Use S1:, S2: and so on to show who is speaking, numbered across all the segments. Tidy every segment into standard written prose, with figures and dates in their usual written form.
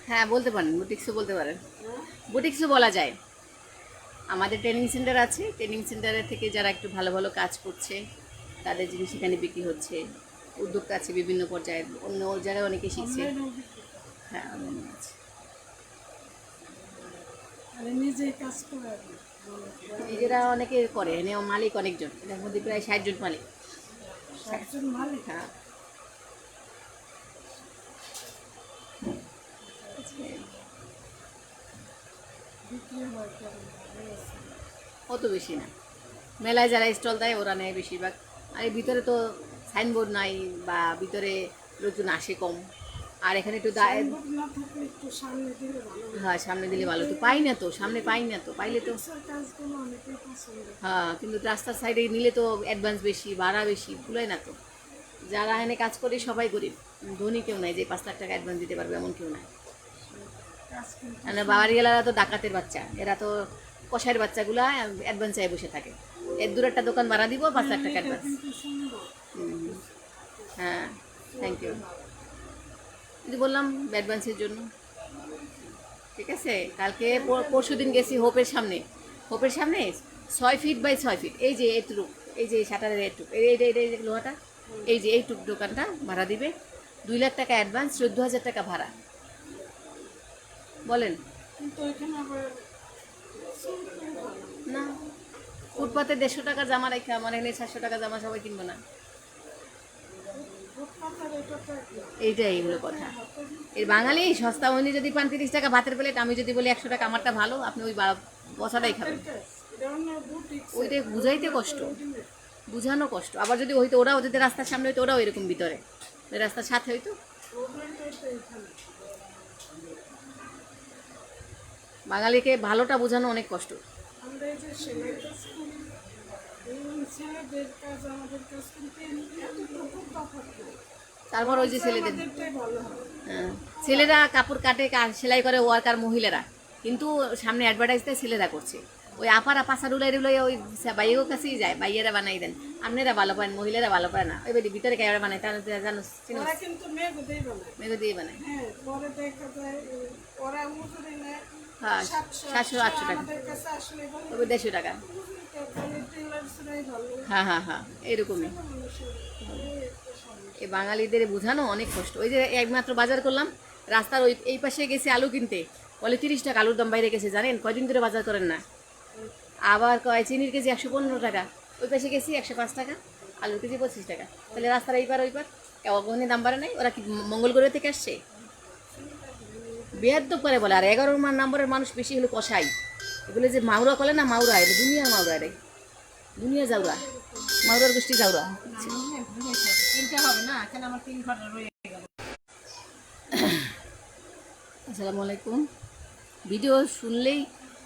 S1: হ্যাঁ বলতে পারেন, বুটিক্সও বলতে পারেন, বুটিক্সও বলা যায়। আমাদের ট্রেনিং সেন্টার আছে, ট্রেনিং সেন্টারের থেকে যারা একটু ভালো ভালো কাজ করছে তাদের জিনিস সেখানে বিক্রি হচ্ছে। উদ্যোক্তা আছে বিভিন্ন পর্যায়ে, অন্য জায়গায় অনেকে শিখছে। হ্যাঁ অনলাইনে আছে।
S2: নিজেই কাজ করে
S1: নিজেরা অনেকে করে, এনে মালিক অনেকজন, এটার মধ্যে প্রায় 60 জন মালিক।
S2: একজন মালিক।
S1: হ্যাঁ
S2: বিক্রি হয় কেমন?
S1: অত বেশি না, মেলায় যারা স্টল দেয় ওরা নেয় বেশিরভাগ। আর এর ভিতরে তো সাইনবোর্ড নাই, বা ভিতরে লোকজন আসে কম। আর এখানে একটু
S2: সাইনবোর্ড না থাকলে একটু সামনে দিলে ভালো হতো।
S1: হ্যাঁ সামনে দিলে ভালো, তো পাই না তো, সামনে পাই না তো, পাইলে তো
S2: এসব কাজগুলো অনেকেই পছন্দ করে।
S1: হ্যাঁ, কিন্তু রাস্তার সাইডে নিলে তো অ্যাডভান্স বেশি, ভাড়া বেশি, কুলায় না তো। যারা এখানে কাজ করে সবাই গরিব, ধনী কেউ নাই যে 5 লাখ টাকা অ্যাডভান্স দিতে পারবে, এমন কেউ নাই।
S2: কাজ কিন্তু
S1: মানে বাড়িওয়ালারা তো ডাকাতের বাচ্চা, এরা তো কষাইয়ের বাচ্চাগুলা অ্যাডভান্স চাই বসে থাকে। এর দূর একটা দোকান ভাড়া দিব, 5 লাখ টাকা
S2: এটা
S1: অ্যাডভান্স।
S2: কিন্তু সুন্দর।
S1: হ্যাঁ থ্যাংক ইউ। কিন্তু বললাম অ্যাডভান্সের জন্য। ঠিক আছে, কালকে পরশু দিন গেছি হোপের সামনে, হোপের সামনে 6 ফিট বাই 6 ফিট, এই যে এটুক, এই যে শাটারের এটুক, এই যে লোহাটা, এই যে এইটুক দোকানটা ভাড়া দিবে। 2 লাখ টাকা অ্যাডভান্স, 14,000 টাকা ভাড়া। বলেন
S2: কিন্তু এখানে আবার
S1: না, ফুটপাতে 150 টাকা জামা রেখে আমার এখানে 700 টাকা জামা সবাই কিনবো না।
S2: ফুটপাতের এটা তো
S1: এইটাই হলো কথা। এই বাঙালি সস্তা হয়নি, যদি পান 30 টাকা ভাতের প্লেট, আমি যদি বলি 100 টাকা আমারটা ভালো, আপনি ওই বসাটাই খাবেন।
S2: এটা অন্য বুটিক্স।
S1: ওইটা বুঝাইতে কষ্ট, বুঝানো কষ্ট। আবার যদি হইতো, ওরাও যদি রাস্তার সামনে হইতো, ওরাও এরকম ভিতরে, ওই রাস্তার সাথে হইতো। বাঙালিকে ভালোটা বোঝানো অনেক কষ্ট।
S2: আমরা এই যে সেলাই কাজ করি, এই ছেলেদের কাজ আমাদের কাজ কিন্তু এতটুকু তফাৎ নেই।
S1: তারপর ওই যে ছেলেদের,
S2: আমাদেরটাই ভালো হয়।
S1: হ্যাঁ, ছেলেরা কাপড় কাটে, সেলাই করে ওয়ার্কার মহিলারা, কিন্তু সামনে অ্যাডভার্টাইজ দেয় ছেলেরা করছে। ওই আপারা পাশা রুলাই রুলাই ওই বাইয়ের কাছেই যায়, বাইয়েরা বানাই দেন, আপনারা ভালো পারেন, মহিলারা ভালো পারে না। ওই ভিতরে ক্যামেরা বানায়, তারা জানো
S2: ওরা কিন্তু মেঘদেই বানায়।
S1: মেঘ দিয়ে বানায়।
S2: হ্যাঁ, পরে দেখা যায় ওরা মজুরি নেয়
S1: হ্যাঁ
S2: 700,
S1: 700-800 টাকা,
S2: আমাদের কাছে আসলে বলে
S1: তবে 150 টাকা।
S2: টেলার্সরাই ভালো।
S1: হ্যাঁ হ্যাঁ হ্যাঁ এরকমই। এই বাঙালিদের বোঝানো অনেক কষ্ট। ওই যে একমাত্র বাজার করলাম, রাস্তার ওই এই পাশে গেছে আলু কিনতে, বলে 30 টাকা আলুর দাম বাইরে গেছে, জানেন কয়দিন ধরে বাজার করেন না। আবার কয় চিনির কেজি 115 টাকা, ওই পাশে গেছি 105 টাকা, আলুর কেজি 25 টাকা। তাহলে রাস্তার এই পার ওই পার অগণে দাম বাড়ে নাই? ওরা কি মঙ্গলগড়ে থেকে আসছে? বেয়াদ্দব করে বলে। আর 11 নম্বরের মানুষ বেশি হলো কষাই, এগুলো যে মাউরা করে না, মাউরা, এটা দুনিয়ার মাউরা, এটাই দুনিয়া যাওরা, মাউরার গোষ্ঠী যাওরা। আসসালামু আলাইকুম। ভিডিও শুনলেই,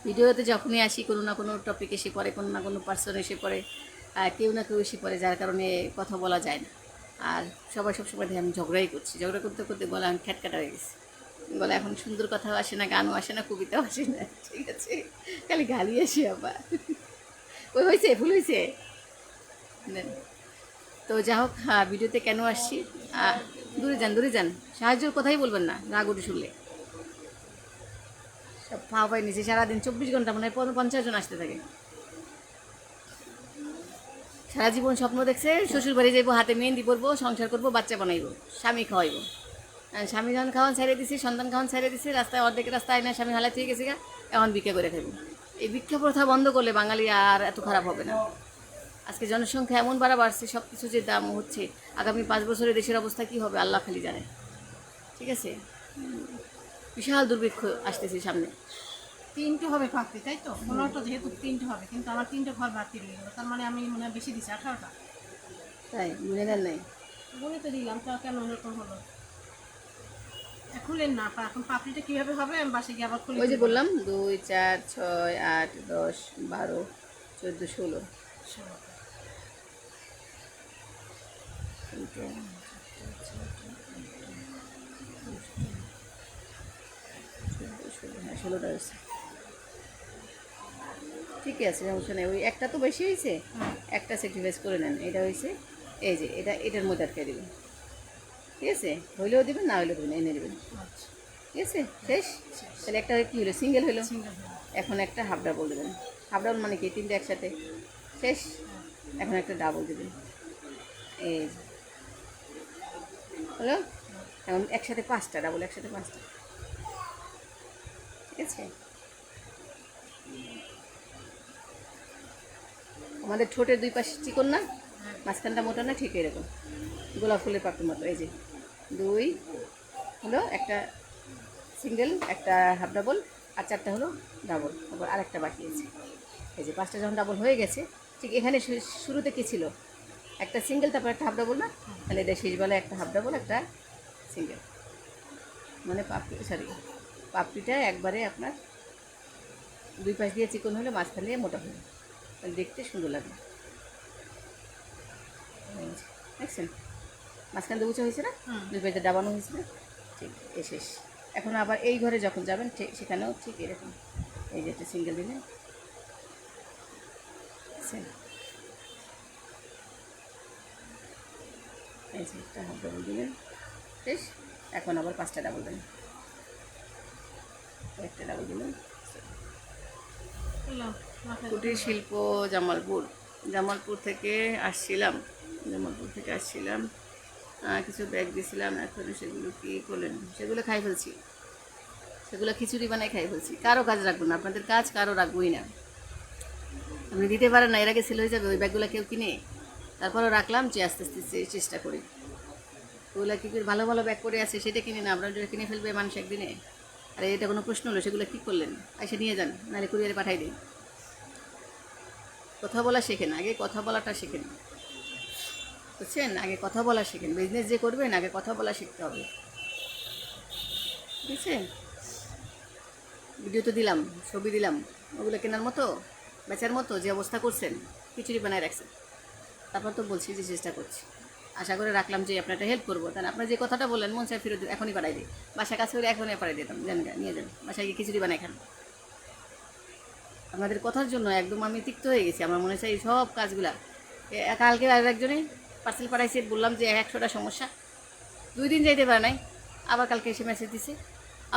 S1: ভিডিওতে যখনই আসি কোনো না কোনো টপিক এসে পড়ে, কোনো না কোনো পার্সন এসে পড়ে, কেউ না কেউ এসে পড়ে, যার কারণে কথা বলা যায় না। আর সবাই সবসময় দেখে আমি ঝগড়াই করছি, ঝগড়া করতে করতে বলে আমি খ্যাটকাটা হয়ে গেছি। বলে এখন সুন্দর কথাও আসে না, গানও আসে না, কবিতাও আসে না, ঠিক আছে, খালি গালি আসে আবার। ওই হয়েছে, ভুল হয়েছে। তো যা হোক, ভিডিওতে কেন আসছি, দূরে যান দূরে যান, সাহায্যের কথাই বলবেন না রাগ উঠে শুনলে। সব ফাও পাই নিচে, সারাদিন 24 ঘন্টা মানে 50 জন আসতে থাকে। সারা জীবন স্বপ্ন দেখছে শ্বশুর বাড়ি যাইবো, হাতে মেহেন্দি পরবো, সংসার করবো, বাচ্চা বানাইবো, স্বামী খাওয়াইবো। স্বামী যখন খাওয়ান ছাইড়ে দিছি, সন্তান খাওয়ান ছাইড়ে দিছি, রাস্তায় অর্ধেক রাস্তায় না স্বামী হালা থেকে গেছে গা, এখন ভিক্ষা করে খাইব। এই ভিক্ষা প্রথা বন্ধ করলে বাঙালি আর এত খারাপ হবে না। আজকে জনসংখ্যা এমন বাড়ছে, সব কিছু যে দাম হচ্ছে, আগামী 5 বছরে দেশের অবস্থা কী হবে আল্লাহ খালি জানে। ঠিক আছে, বিশাল দুর্ভিক্ষ আসতেছে সামনে।
S3: 3টে হবে পাখি, তাই তো? 15টা যেহেতু 3টে হবে, কিন্তু আমার 3টে ঘর বাড়তি রয়ে গেলো, তার মানে আমি মনে হয় বেশি দিচ্ছি, 18টা।
S1: তাই মনে দেন নাই?
S3: বলে তো দিলাম, তা কেন এরকম হলো? খুলেন না, এখন পাপড়িটা কীভাবে হবে? আমি বাসে গিয়ে আবার খুলে
S1: ওই যে বললাম 2, 4, 6, 8, 10, 12, 14, 16। হ্যাঁ 16টা হয়েছে, ঠিকই আছে, সমস্যা নেই। ওই একটা তো বেশি হয়েছে, একটা স্যাক্রিফাইস করে নেন। এটা হয়েছে, এই যে এটা, এটার মধ্যে আটকে দেবেন, ঠিক আছে? হইলেও দেবেন, না হইলেও দেবেন, এনে দেবেন।
S3: আচ্ছা।
S1: ঠিক আছে শেষ। তাহলে একটা কি হলো, সিঙ্গেল হলো।
S3: সিঙ্গেল
S1: এখন একটা হাফ ডাবল দেবেন। হাফ ডাবল মানে কি, তিনটে একসাথে শেষ। এখন একটা ডাবল দেবেন, এই যে। হলো। এখন একসাথে 5টা ডাবল, একসাথে 5টা, ঠিক আছে। আমাদের ঠোঁটের 2 পাশে চিকন না, মাঝখানটা মোটা না, ঠিক এরকম গোলাপ ফুলের পাপড়ির মতো। এই যে 2 হলো, একটা সিঙ্গেল, একটা হাফ ডাবল, আর 4টা হলো ডাবল, তারপর আরেকটা বাকি আছে। এই যে 5টা যখন ডাবল হয়ে গেছে, ঠিক এখানে শুরুতে কী ছিল, একটা সিঙ্গেল তারপর একটা হাফ ডাবল না, তাহলে এটা শেষ বেলায় একটা হাফ ডাবল, একটা সিঙ্গেল, মানে পাপড়িটা একবারে আপনার 2 পাশ দিয়ে চিকন হলে মাঝখান দিয়ে মোটা হলো, তাহলে দেখতে সুন্দর লাগবে। দেখছেন মাঝখান দিয়ে উঁচু হয়েছে না, 2 পাশে ডাবানো হয়েছে না, ঠিক এ শেষ। এখন আবার এই ঘরে যখন যাবেন ঠিক সেখানেও ঠিক এরকম, এই যে একটা সিঙ্গেল দিলেন, দেখছেন, এই যে একটা হাফ ডাবল দিলেন, শেষ। এখন আবার 5টা ডাবল দেন, একটা ডাবল দিলেন। কুটির শিল্প জামালপুর থেকে আসছিলাম, কিছু ব্যাগ দিয়েছিলাম, এখন সেগুলো কী করলেন, সেগুলো খাই ফেলছি, সেগুলো খিচুড়ি বানাই খাই ফেলছি। কারো কাজ রাখবো না, আপনাদের কাজ কারো রাখবোই না। আপনি দিতে পারেন না, এর আগে সেল হয়ে যাবে ওই ব্যাগগুলো কেউ কিনে, তারপরেও রাখলাম যে আস্তে আস্তে চেষ্টা করি। ওগুলো কী করে ভালো ভালো ব্যাগ করে আছে সেটা কিনে না, আপনারা যেটা কিনে ফেলবে মানুষ একদিনে। আর এটা কোনো প্রশ্ন হলো, সেগুলো কী করলেন, এসে নিয়ে যান, নাহলে কুরিয়ারে পাঠাই দিন। কথা বলা শেখেন, আগে কথা বলাটা শেখেন, বুঝছেন, আগে কথা বলা শেখেন। বিজনেস যে করবেন আগে কথা বলা শিখতে হবে, ঠিক আছে। ভিডিও তো দিলাম, ছবি দিলাম, ওগুলো কেনার মতো, বেচার মতো যে অবস্থা করছেন, খিচুড়ি বানায় রাখছেন। তারপর তো বলছি যে চেষ্টা করছি, আশা করে রাখলাম যে আপনারটা হেল্প করবো। তাহলে আপনার যে কথাটা বললেন মন চাই ফেরত এখনই পাঠাই দিই, বাসায় কাছে করে এখনই পাঠাই দিতাম, জান নিয়ে যান বাসায় গিয়ে খিচুড়ি বানাই খান। আপনাদের কথার জন্য একদম আমি তিক্ত হয়ে গেছি, আমার মনে হচ্ছে এই সব কাজগুলা। কালকে আর একজনে পার্সেল পাঠাইছে, বললাম যে 100টা সমস্যা, 2 দিন যাইতে পারে নাই, আবার কালকে এসে মেসেজ দিছে,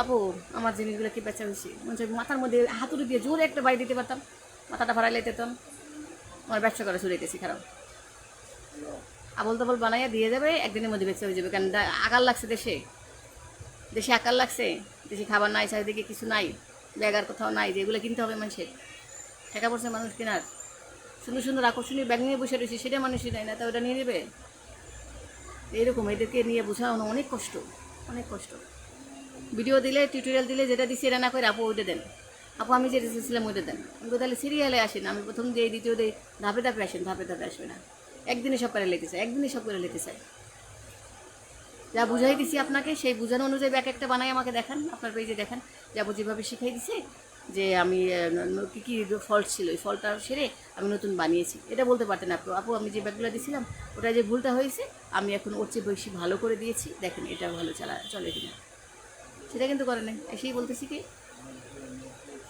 S1: আপু আমার জিনিসগুলো কি বেচা হয়েছে, মনে হচ্ছে মাথার মধ্যে হাতুড়ি দিয়ে জোরে একটা বাড়ি দিতে পারতাম, মাথাটা ফাড়াইলে যেতাম, আমার ব্যবসা করা চলেতেছি খারাপ। আবল তাবল বানাইয়া দিয়ে যাবে, একদিনের মধ্যে বেচা হয়ে যাবে। কারণ আকাল লাগছে দেশে আকাল লাগছে, দেশে খাবার নাই, চারিদিকে কিছু নাই, ব্যাগার কোথাও নাই, যেগুলো কিনতে হবে মানুষের, টাকা পড়ছে মানুষ কেনার, সুন্দর সুন্দর আকর্ষণীয় ব্যাগ নিয়ে বসে রয়েছে, সেটা মানুষই নেয় না, তা ওটা নিয়ে নেবে। এইরকম এদেরকে নিয়ে বোঝানো অনেক কষ্ট, অনেক কষ্ট। ভিডিও দিলে, টিউটোরিয়াল দিলে, যেটা দিচ্ছি এটা না করে আপু ওইটা দেন, আপু আমি যেটা দিয়েছিলাম ওইটা দেন। আমি তাহলে সিরিয়ালে আসেন, আমি প্রথম দিয়ে দ্বিতীয় দিই, ধাপে ধাপে আসেন, ধাপে ধাপে আসবে না, একদিনে সব করে লেতে চাই, একদিনে সব করে লেতে চাই। যা বুঝাই দিছি আপনাকে, সেই বুঝানো অনুযায়ী ব্যাগ একটা বানাই আমাকে দেখান, আপনার পেজে দেখান, যাবো যেভাবে শিখাই দিছে, যে আমি কী কী ফল্ট ছিল, ওই ফল্টটা সেরে আমি নতুন বানিয়েছি, এটা বলতে পারতেন আপু। আপু আমি যে ব্যাগগুলো দিয়েছিলাম ওটা যে ভুলটা হয়েছে, আমি এখন ওর চেয়ে বেশি ভালো করে দিয়েছি, দেখেন এটা ভালো চলে কিনা, সেটা কিন্তু করে নাই, এসেই বলতেছি কি।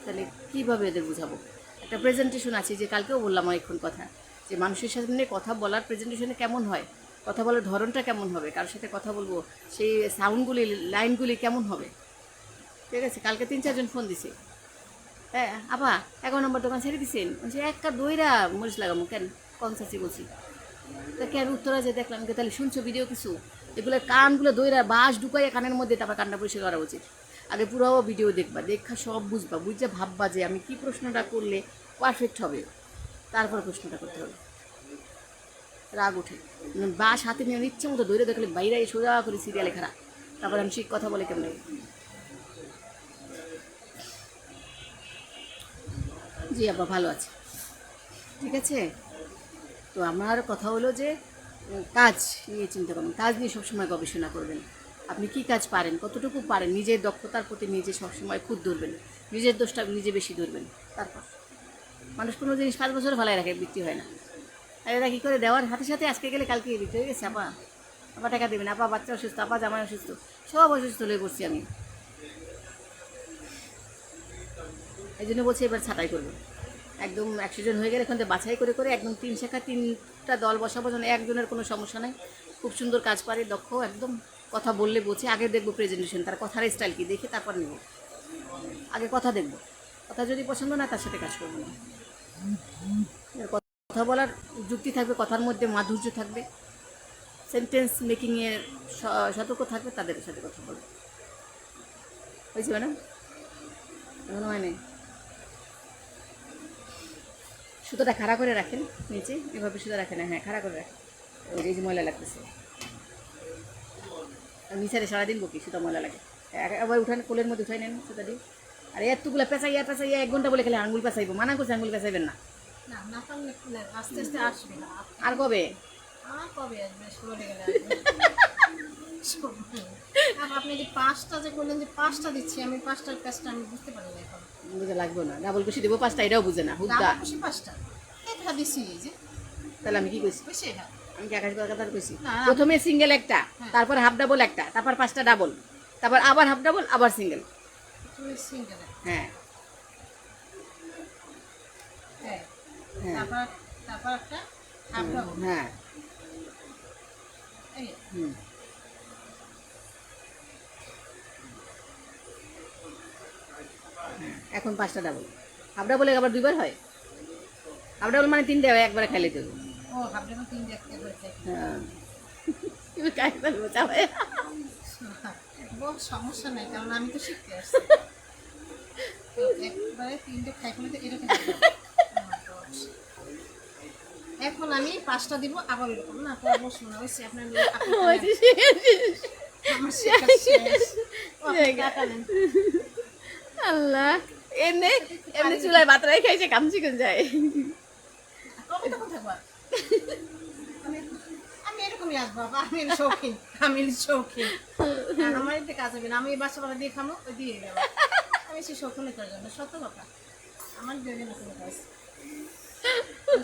S1: তাহলে কীভাবে এদের বুঝাবো? একটা প্রেজেন্টেশন আছে, যে কালকেও বললাম অনেকক্ষণ কথা, যে মানুষের সামনে কথা বলার প্রেজেন্টেশনে কেমন হয়, কথা বলার ধরনটা কেমন হবে, কারোর সাথে কথা বলবো সেই সাউন্ডগুলি, লাইনগুলি কেমন হবে, ঠিক আছে। কালকে 3-4 জন ফোন দিছে, হ্যাঁ আপা 11 নম্বর দোকান ছেড়ে দিছেন, বলছি একটা দইরা মরিচ লাগাবো কেন, কম চাচ্ছি বলছি, তা কেন উত্তরা যে দেখলাম, তাহলে শুনছো ভিডিও কিছু, এগুলোর কানগুলো দইরা বাঁশ ঢুকাইয়া কানের মধ্যে, তারপর কানটা পরিষ্কার করা উচিত। আগে পুরো ভিডিও দেখবা, দেখা সব বুঝবা, বুঝে ভাববা যে আমি কি প্রশ্নটা করলে পারফেক্ট হবে, তারপর প্রশ্নটা করতে হবে। রাগ ওঠে, বাঁশ হাতে নিয়ে ইচ্ছে মতো দৌড়ে দেখলে বাইরে সোজা করে সিরিয়ালে খারাপ, তারপর আমি ঠিক কথা বলে কেমন। জি আব্বা ভালো আছে, ঠিক আছে। তো আমার কথা হলো যে কাজ নিয়ে চিন্তা করবেন, কাজ নিয়ে সবসময় গবেষণা করবেন, আপনি কি কাজ পারেন, কতটুকু পারেন, নিজের দক্ষতার প্রতি নিজে সবসময় খুদ ধরবেন, নিজের দোষটা নিজে বেশি ধরবেন। তারপর মানুষ কোনো জিনিস 5 বছর ভালাই রাখে, বিক্রি হয় না, আর এরা কী করে দেওয়ার হাতে সাথে আজকে গেলে কালকে বিক্রি হয়ে গেছে। আপা টাকা দেবেন, আপা বাচ্চা অসুস্থ, আপা জামাই অসুস্থ, সব অসুস্থ হয়ে পড়ছি আমি, এই জন্য বলছি এবার ছাঁটাই করবো, একদম 100 জন হয়ে গেলে এখান থেকে বাছাই করে করে একদম 3 শাখা 3টা দল বসাবো, যেন একজনের কোনো সমস্যা নেই, খুব সুন্দর কাজ পারে, দক্ষ একদম, কথা বললে বলছে, আগে দেখবো প্রেজেন্টেশন, তার কথার স্টাইল কি দেখে তারপর নেব। আগে কথা দেখবো, কথা যদি পছন্দ না তার সাথে কাজ করবো না। এর কথা বলার যুক্তি থাকবে, কথার মধ্যে মাধুর্য থাকবে, সেন্টেন্স মেকিংয়ের সতর্ক থাকবে, তাদের সাথে কথা বলবো। হয়েছে ম্যাডাম? এখনো হয়নি? সুতোটা খাড়া করে রাখেন নিচে, এভাবে সুতো রাখেন, হ্যাঁ খাড়া করে রাখেন। ওই যে ময়লা লাগতেছে, নিচে সারাদিন বকি সুতো ময়লা লাগে। আবার উঠান, কোলের মধ্যে উঠাই নেন সুতা দিয়ে। আর এতগুলো পেঁচাইয়া 1 ঘন্টা বলে খেলে আঙুল পেঁচাইবো, মানা করছে আঙুল পেঁচাইবেন না।
S3: না না পারলে আস্তে আস্তে আসবে না।
S1: আর কবে?
S3: আর কবে আসবে, সরে গেলে আসবে। আর আপনি যে 5টা যে বললেন যে 5টা দিচ্ছি, আমি 5টার কাজটা আমি বুঝতে পারি না এখন।
S1: বুঝে লাগবে না, ডাবল কুশি দেবো 5টা, এটাও বুঝে না হুদ্দা।
S3: আমার খুশি 5টা এটা দিছি, এই যে
S1: তাহলে আমি কি কইছি?
S3: বেশি এটা
S1: আমি কি আকাশ কথা কইছি?
S3: না।
S1: প্রথমে সিঙ্গেল একটা, তারপর হাফ ডাবল একটা, তারপর 5টা ডাবল, তারপর আবার হাফ ডাবল, আবার সিঙ্গেল।
S3: তুমি সিঙ্গেল
S1: হ্যাঁ
S3: হ্যাঁ,
S1: হ্যাঁ
S3: তারপর তারপর একটা হাফ ডাবল।
S1: হ্যাঁ
S3: এই
S1: হুম। এখন 5টা ডাবল, হাফ ডাবলে আবার 2বার হয়। হাফ ডাবল মানে 3টে হয়, একবারে খাইলে তো।
S3: ও হাফ ডাবল 3 দেখতে হচ্ছে।
S1: হ্যাঁ তুমি কাজ করবো চাবে।
S3: বহু সমস্যা নাই, কারণ আমি তো শিখতে আসছি। তো একবারে 3টে খাই ফেলে তো এরকম হবে। এখন আমি 5টা দিব, আবার এরকম না তো অবশ্যই না। হয়েছে আপনার আমার শেখা শেষ। ও, আপনি টাকা নেন।
S1: আল্লাহ, এমনি এমনি চুলায় ভাত রাই খাইছে, কামচি কোন যায়।
S3: কবে তখন থাকবো আর? আমি এরকমই আসবো, আমি এর শৌখিন, আমি এর শৌখিন। আর আমার এতে কাজ হবে না, আমি এই বাসা বাড়া দিয়ে খামো, ওই দিয়ে গেলাম। আমি সে শৌখিনতার জন্য, সত্য কথা। আমার দেবে না কোনো কাজ।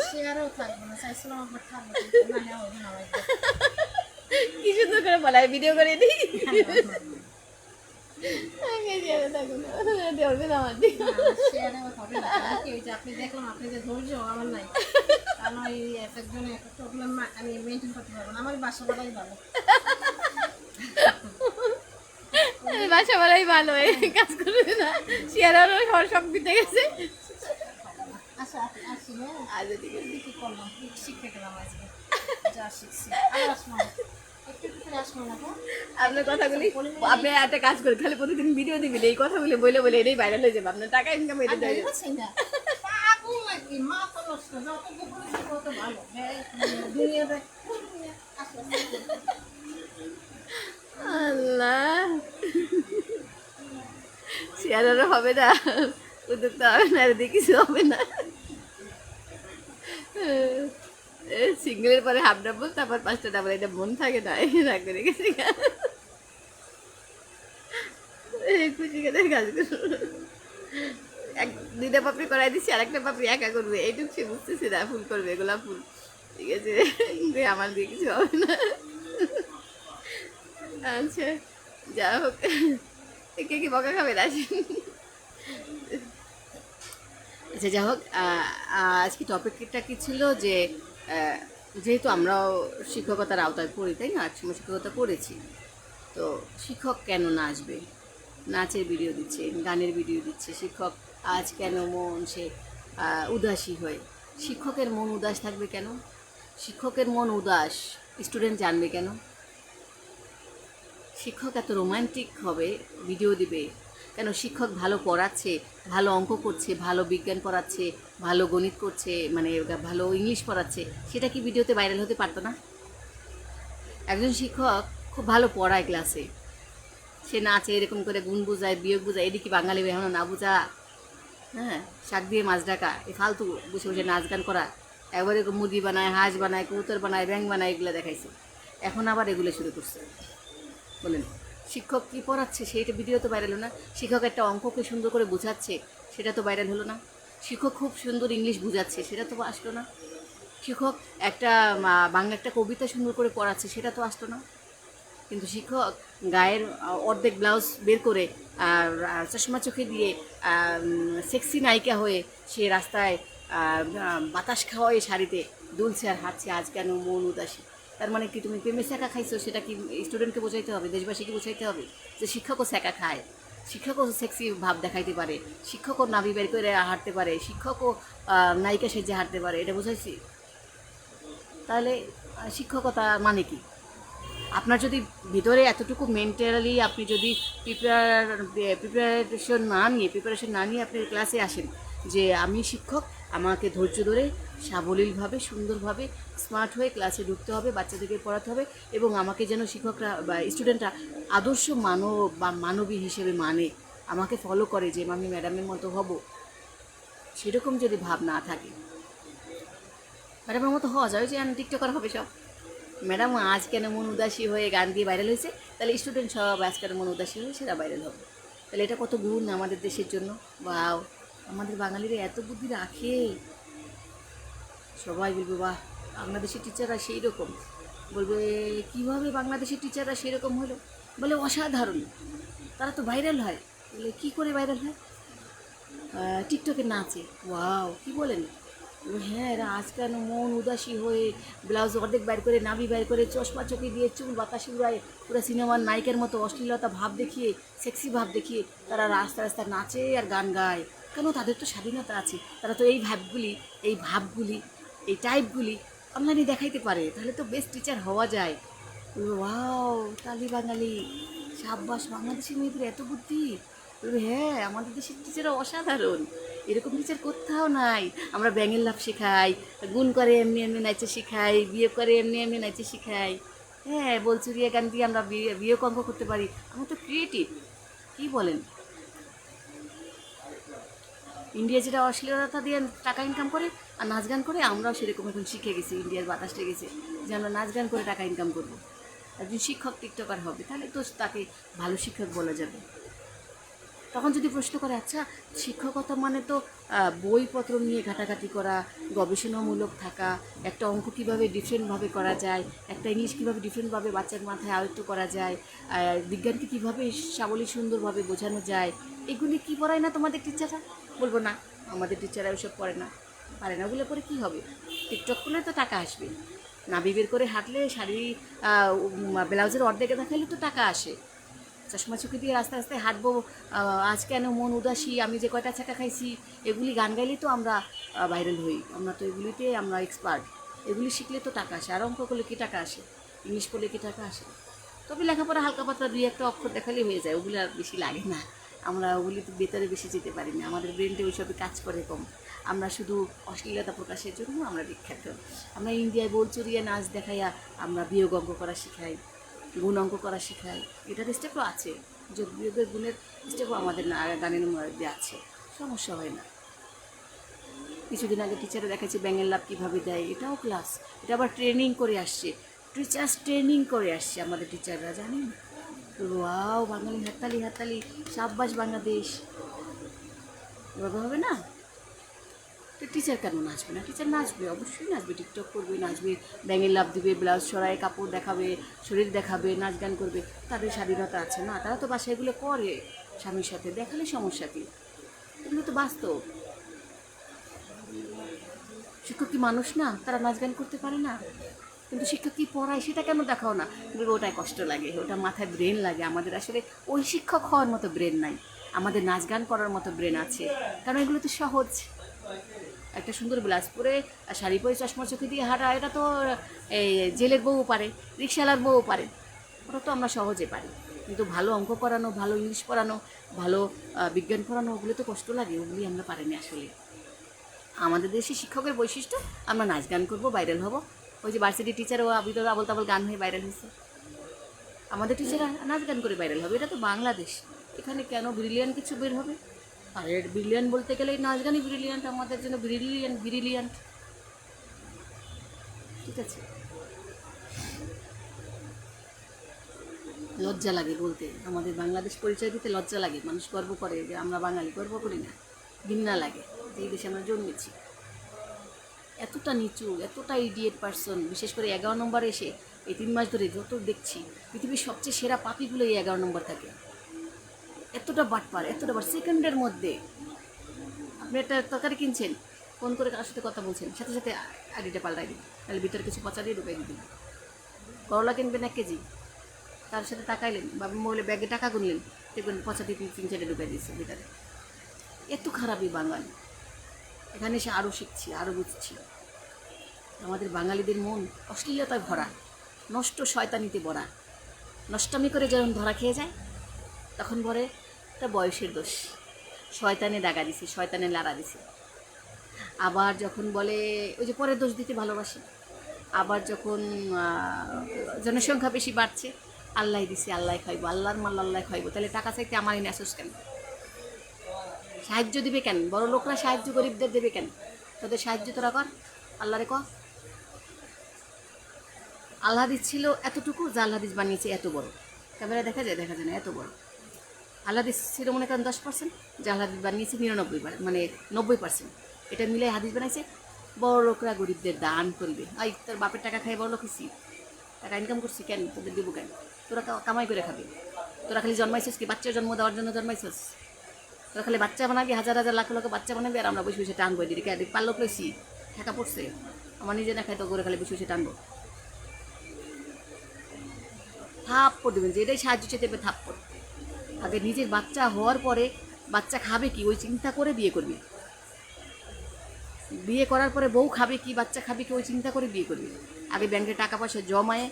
S3: সে আরও থাকবো না, চাইছিলাম একবার থাকবো, কিন্তু না নেওয়া হবে না আমার একবার।
S1: কি সুন্দর করে বলায়, ভিডিও করে দিই।
S3: সে আর আমার হবে না, কারণ কি, ওই যে আপনি দেখলাম, আপনি যে ধৈর্য আমার নাই, কারণ ওই এক একজনের একটা প্রবলেম আমি মেনটেন করতে পারবো না, আমার বাসা বাড়াই ভালো।
S1: বাসা বাড়াই ভালো, এই কাজ করবে না। শেয়ারারও সব দিতে গেছে।
S3: আচ্ছা আসি, হ্যাঁ
S1: আচ্ছা ঠিক আছে।
S3: কি করলাম, কি শিখে গেলাম আজকে, যা শিখছি। আবার আসবো না, একটু একটু করে আসবো না।
S1: আপনার কথাগুলি, আপনি একটা কাজ করেন, খালি প্রতিদিন ভিডিও দিবেন, এই কথাগুলি বলে বলে এটাই ভাইরাল হয়ে যাবে, আপনার টাকা ইনকাম এটা দেয়।
S3: পাগল নাকি, মাথা নষ্ট, যত গোপনে থাকো তত ভালো। দুনিয়াতে
S1: আল্লাহ, শেয়ারারও হবে না, উদ্যোক্তা হবে না, আর কিছু হবে না। সিঙ্গেলের পরে হাফ ডাবল, তারপর 5টা ডাবল, এটা মন থাকে না, রাগ করে গেছে। খুশি করে কাজ করবো। 2টা পাপড়ি করাই দিচ্ছি, আরেকটা পাপড়ি একা করবে, এইটুকু সে বুঝতেছি না। ফুল করবে, গোলাপ ফুল, ঠিক আছে, আমার দিয়ে কিছু হবে না। আচ্ছা যা হোক, কে কি বকা খাবে না? আচ্ছা যা হোক, আজকে টপিকটা কি ছিল যে যেহেতু আমরাও শিক্ষকতার আওতায় পড়ি, তাই না, একসময় শিক্ষকতা করেছি, তো শিক্ষক কেন নাচবে, নাচের ভিডিও দিচ্ছে, গানের ভিডিও দিচ্ছে, শিক্ষক আজ কেন মন সে উদাসী হয়? শিক্ষকের মন উদাস থাকবে কেন? শিক্ষকের মন উদাস স্টুডেন্ট জানবে কেন? শিক্ষক এত রোমান্টিক হবে, ভিডিও দিবে কেন? শিক্ষক ভালো পড়াচ্ছে, ভালো অঙ্ক করছে, ভালো বিজ্ঞান পড়াচ্ছে, ভালো গণিত করছে, মানে ভালো ইংলিশ পড়াচ্ছে, সেটা কি ভিডিওতে ভাইরাল হতে পারতো না? একজন শিক্ষক খুব ভালো পড়ায় ক্লাসে, সে নাচে, এরকম করে গুণ বোঝায়, বিয়োগ বোঝায়, এদিকে বাঙালি এখনো না বোঝা, হ্যাঁ, শাক দিয়ে মাছ ডাকা, এই ফালতু বসে বসে নাচ গান করা, একবারে মুরগি বানায়, হাঁস বানায়, কবুতর বানায়, ব্যাঙ বানায়, এগুলো দেখাইছে। এখন আবার এগুলো শুরু করছে। বলেন, শিক্ষক কী পড়াচ্ছে সেইটা ভিডিও তো ভাইরাল হলো না? শিক্ষক একটা অঙ্ককে সুন্দর করে বোঝাচ্ছে, সেটা তো ভাইরাল হলো না? শিক্ষক খুব সুন্দর ইংলিশ বোঝাচ্ছে, সেটা তো আসলো না? শিক্ষক একটা বাংলা একটা কবিতা সুন্দর করে পড়াচ্ছে, সেটা তো আসলো না? কিন্তু শিক্ষক গায়ের অর্ধেক ব্লাউজ বের করে আর চশমা চোখে দিয়ে সেক্সি নায়িকা হয়ে সে রাস্তায় বাতাস খাওয়ায় শাড়িতে দুলছে আর হাঁটছে, আজ কেন মন উদাসী। তার মানে কি তুমি প্রেমে স্যাকা খাইছো, সেটা কি স্টুডেন্টকে বোঝাইতে হবে, দেশবাসীকে বোঝাইতে হবে যে শিক্ষকও স্যাকা খায়, শিক্ষকও সেক্সি ভাব দেখাইতে পারে, শিক্ষকও নাভি বের করে হাঁটতে পারে, শিক্ষকও নায়িকা সেজে হাঁটতে পারে, এটা বোঝাইছি? তাহলে শিক্ষকতা মানে কি? আপনার যদি ভিতরে এতটুকু মেন্টালি আপনি যদি প্রিপারেশন না নিয়ে আপনি ক্লাসে আসেন যে আমি শিক্ষক, আমাকে ধৈর্য ধরে সাবলীলভাবে সুন্দরভাবে স্মার্ট হয়ে ক্লাসে ঢুকতে হবে, বাচ্চাদেরকে পড়াতে হবে, এবং আমাকে যেন শিক্ষকরা বা স্টুডেন্টরা আদর্শ মানবী হিসেবে মানে, আমাকে ফলো করে যে আমি ম্যাডামের মতো হব, সেরকম যদি ভাব না থাকে, ম্যাডামের মতো হওয়া যায় যে টিকটকার হবে সব। ম্যাডাম আজ কেন মন উদাসী হয়ে গান দিয়ে ভাইরাল হয়েছে, তাহলে স্টুডেন্ট সব আজ কেন মন উদাসী হয়ে সেটা ভাইরাল হবে। তাহলে এটা কত গুণ আমাদের দেশের জন্য। বাও, আমাদের বাঙালিরা এত বুদ্ধি রাখে। সবাই বলবে বাহ, বাংলাদেশের টিচাররা সেই রকম। বলবে কীভাবে বাংলাদেশের টিচাররা সেই রকম হলো? বলে অসাধারণ, তারা তো ভাইরাল হয়। বলে কী করে ভাইরাল হয়? টিকটকে নাচে। ওয়াও, কি বলেন? হ্যাঁ, এরা আজ কেন মন উদাসী হয়ে ব্লাউজ অর্ধেক বাইর করে, নাভি বাইর করে, চশমা চোখে দিয়ে চুল বাতাসে উড়ায়, পুরো সিনেমার নায়িকার মতো অশ্লীলতা ভাব দেখিয়ে, সেক্সি ভাব দেখিয়ে তারা রাস্তা রাস্তা নাচে আর গান গায়। কেন? তাদের তো স্বাধীনতা আছে, তারা তো এই ভাবগুলি, এই টাইপগুলি অনলাইনে দেখাইতে পারে। তাহলে তো বেস্ট টিচার হওয়া যায়। ওয়াও, তালি বাঙালি, সাব্বাস, বাংলাদেশের মেয়েদের এত বুদ্ধি। বলবে হ্যাঁ, আমাদের দেশের টিচাররা অসাধারণ, এরকম টিচার কোথাও নাই। আমরা ব্যাঙের লাভ শেখাই, গুণ করে এমনি এমনি নাচে শেখাই, বিয়ে করে এমনি এমনি নাচে শেখাই। হ্যাঁ, বলচুরিয়া গান দিয়ে আমরা বিয়ে অঙ্ক করতে পারি। আমরা তো ক্রিয়েটিভ। কী বলেন? ইন্ডিয়া যেটা অশ্লীলতা দিয়ে টাকা ইনকাম করে আর নাচ গান করে, আমরাও সেরকম এখন শিখে গেছি, ইন্ডিয়ার বাতাস লেগেছে যে আমরা নাচ গান করে টাকা ইনকাম করবো। একজন শিক্ষক টিকটকার হবে, তাহলে তো তাকে ভালো শিক্ষক বলা যাবে। তখন যদি প্রশ্ন করে, আচ্ছা শিক্ষকতা মানে তো বইপত্র নিয়ে ঘাটাঘাটি করা, গবেষণামূলক থাকা, একটা অঙ্ক কীভাবে ডিফারেন্টভাবে করা যায়, একটা ইংলিশ কীভাবে ডিফারেন্টভাবে বাচ্চার মাথায় আয়ত্ত করা যায়, বিজ্ঞানকে কীভাবে সাবলীল সুন্দরভাবে বোঝানো যায়, এগুলি কি পড়ায় না তোমাদের টিচাররা? বলবো না, আমাদের টিচাররা ওইসব পারে না। ওগুলো পরে কী হবে? টিকটক করলে তো টাকা আসবে, নাভি বের করে হাঁটলে, শাড়ি ব্লাউজের অর্ধেকে দেখালে তো টাকা আসে। চশমা চোখে দিয়ে আস্তে আস্তে হাঁটবো, আজ কেন মন উদাসী, আমি যে কয়টা ছাকা খাইছি, এগুলি গান গাইলেই তো আমরা ভাইরাল হই। আমরা তো এগুলিতে আমরা এক্সপার্ট। এগুলি শিখলে তো টাকা আসে। আর অঙ্ক করলে কি টাকা আসে? ইংলিশ পড়লে কি টাকা আসে? তবে লেখাপড়া হালকা পাতলা 2-1 অক্ষর দেখালেই হয়ে যায়, ওগুলো আর বেশি লাগে না। আমরা ওগুলি তো ভেতরে বেশি যেতে পারি না, আমাদের ব্রেনটা ওইসবে কাজ করে কম। আমরা শুধু অশ্লীলতা প্রকাশের জন্য আমরা বিখ্যাত। আমরা ইন্ডিয়ায় বলচুরিয়া নাচ দেখাইয়া আমরা বিয়োগ অঙ্ক করা শিখাই, গুণ অঙ্ক করা শেখায়। এটার স্টেপও আছে, যোগ বিয়োগের গুণের স্টেপও আমাদের গানের মধ্যে আছে, সমস্যা হয় না। কিছুদিন আগে টিচারে দেখাচ্ছে ব্যাঙের লাভ কীভাবে দেয়, এটাও ক্লাস। এটা আবার ট্রেনিং করে আসছে, টিচার্স ট্রেনিং করে আসছে আমাদের টিচাররা, জানেন? ওয়াও, বাঙালি হাততালি হাততালি, সাব্বাস বাংলাদেশ। এভাবে হবে না? তো টিচার কেন নাচবে না? টিচার নাচবে, অবশ্যই নাচবে, টিকটক করবে, নাচবে, ব্যাঙের লাভ দিবে, ব্লাউজ সরায়, কাপড় দেখাবে, শরীর দেখাবে, নাচ গান করবে। তাদের স্বাধীনতা আছে না? তারা তো বাসায় এগুলো করে স্বামীর সাথে, দেখালে সমস্যা কী? এগুলো তো বাস্তব। শিক্ষক কি মানুষ না? তারা নাচ গান করতে পারে না? কিন্তু শিক্ষক কী পড়ায় সেটা কেন দেখাও না? ওটাই কষ্ট লাগে, ওটা মাথায় ব্রেন লাগে। আমাদের আসলে ওই শিক্ষক হওয়ার মতো ব্রেন নাই, আমাদের নাচ গান করার মতো ব্রেন আছে। কারণ এগুলো তো সহজ। একটা সুন্দর ব্লাউজ পরে, শাড়ি পরে, চশমা চোখে দিয়ে হাঁটা, এটা তো এই জেলের বউও পারে, রিক্সাওয়ালার বউও পারে। ওটা তো আমরা সহজে পারি। কিন্তু ভালো অঙ্ক পড়ানো, ভালো ইংলিশ পড়ানো, ভালো বিজ্ঞান পড়ানো, ওগুলো তো কষ্ট লাগে, ওগুলি আমরা পারিনি আসলে। আমাদের দেশে শিক্ষকের বৈশিষ্ট্য, আমরা নাচ গান করবো, ভাইরাল হব। ওই যে ভার্সিটি টিচারও আবল তাবল গান হয়ে ভাইরাল হয়েছে, আমাদের টিচাররা নাচ গান করে ভাইরাল হবে। এটা তো বাংলাদেশ, এখানে কেন ব্রিলিয়ান্ট কিছু বের হবে? আর ব্রিলিয়ান্ট বলতে গেলে নাচ গানই ব্রিলিয়ান্ট, আমাদের জন্য ব্রিলিয়ান্ট। ঠিক আছে, লজ্জা লাগে বলতে, আমাদের বাংলাদেশ পরিচয় দিতে লজ্জা লাগে। মানুষ গর্ব করে যে আমরা বাঙালি, গর্ব করি না, ঘৃণা লাগে যে এই দেশে আমরা জন্মেছি। এতটা নিচু, এতটা ইডিয়েট পার্সন, বিশেষ করে 11 নম্বরে এসে এই 3 মাস ধরে যত দেখছি, পৃথিবীর সবচেয়ে সেরা পাপিগুলো এই 11 নম্বর থাকে। এতটা বাটপার, সেকেন্ডের মধ্যে। আপনি একটা তরকারি কিনছেন, ফোন করে কার সাথে কথা বলছেন, সাথে সাথে আইডিটা পাল্টাই দিন, তাহলে ভিতরে কিছু পচা দিয়ে ঢুকাই দিন। করলা কিনবেন 1 কেজি, তার সাথে তাকাইলেন বা বলে ব্যাগে টাকা গুনলেন, দেখবেন পচাতে 3-4 ঢুকাই দিচ্ছে ভিতরে। এত খারাপই বাঙালি। এখানে এসে আরও শিখছি, আরও বুঝছি আমাদের বাঙালিদের মন অশ্লীলতায় ভরা, নষ্ট শয়তানিতে ভরা। নষ্টামি করে যখন ধরা খেয়ে যায় তখন বলে এটা বয়সের দোষ, শয়তানে দাগা দিছে, শয়তানে লাড়া দিছে। আবার যখন বলে ওই যে পরের দোষ দিতে ভালোবাসে। আবার যখন জনসংখ্যা বেশি বাড়ছে, আল্লাহ দিছে, আল্লাহ খাইব, আল্লাহর মাল আল্লাহ খাইব, তাহলে টাকা চাইতে আমারই নেসোস কেন? সাহায্য দিবে কেন? বড় লোকরা সাহায্য গরিবদের দেবে কেন? তোদের সাহায্য তোরা কর, আল্লাহরে কর। আল্লাহ দিচ্ছিল এতটুকু, যা আল্লাহ দিস বানিয়েছে এত বড়, ক্যামেরা দেখা যায় না, এত বড়। আল্লাহ দিচ্ছিল মনে করেন 10%, যা আল্লাহ বানিয়েছে 99, মানে 90%। এটা মিলে হাদিস বানাইছে বড় লোকরা গরিবদের দান করবে। আই তোর বাপের টাকা খাই বড় লোক হয়েছি, টাকা ইনকাম করছি কেন? তোদের দেবো কেন? তোরা কামাই করে খাবি। তোরা খালি জন্মাইছিস কি বাচ্চা জন্ম দেওয়ার জন্য জন্মাইছিস? তোরা খালি বাচ্চা বানাবি, হাজার হাজার লাখ লাখ বাচ্চা বানাবি, আর আমরা বসে বসে টানবো। এদিকে পাল্লক লইছি, ঠেকা পড়ছে, আমার নিজে না খাই তো করে খালি বসে বসে টানবো। থাপ্পড় দেবেন, যে এটাই সাহায্য চেয়ে দেবে থাপ্পড়। আগে নিজের বাচ্চা হওয়ার পরে বাচ্চা খাবে কি ওই চিন্তা করে বিয়ে করবি। বিয়ে করার পরে বউ খাবে কি, বাচ্চা খাবে কি ওই চিন্তা করে বিয়ে করবি। আগে ব্যাংকে টাকা পয়সা জমায়ে